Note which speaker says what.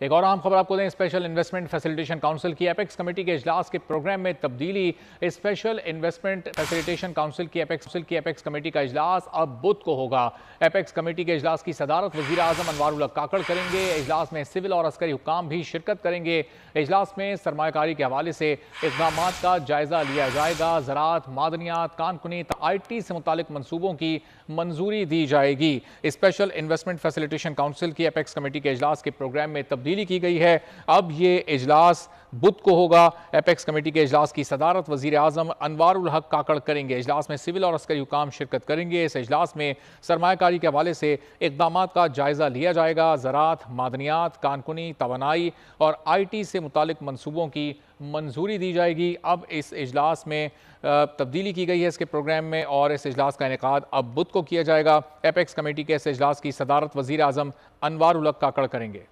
Speaker 1: एक और अहम खबर आपको दें, स्पेशल इन्वेस्टमेंट फैसिलिटेशन काउंसिल की एपेक्स कमेटी के इजलास के प्रोग्राम में तब्दीली। स्पेशल इन्वेस्टमेंट फैसिलिटेशन काउंसिल की एपेक्स कमेटी का इजलास अब बुध को होगा। एपेक्स कमेटी के इजलास की सदारत वज़ीर आज़म अनवारुल हक काकड़ करेंगे। इजलास में सिविल और अस्करी हुक्काम भी शिरकत करेंगे। इजलास में सरमायाकारी के हवाले से इक़दाम का जायजा लिया जाएगा। ज़राअत, मादनियात, कानकुनी, IT से मुतालिक मनसूबों की मंजूरी दी जाएगी। स्पेशल इन्वेस्टमेंट फैसिलिटेशन काउंसिल की एपेक्स कमेटी के इजलास के प्रोग्राम में तब्दीली की गई है। अब ये इजलास बुध को होगा। एपेक्स कमेटी के इजलास की सदारत वज़ीर आज़म अनवारुल हक काकड़ करेंगे। इजलास में सिविल और अस्करी हुक्काम शिरकत करेंगे। इस इजलास में सरमायाकारी के हवाले से इक़दाम का जायजा लिया जाएगा। ज़राअत, मादनियात, कानकुनी, तवानाई और IT से मुतालिक मनसूबों की मंजूरी दी जाएगी। अब इस इजलास में तब्दीली की गई है इसके प्रोग्राम में और इस इजलास का इनेकाद अब बुध को किया जाएगा। एपेक्स कमेटी के इस इजलास की सदारत वज़ीर आज़म अनवारुल हक काकड़ करेंगे।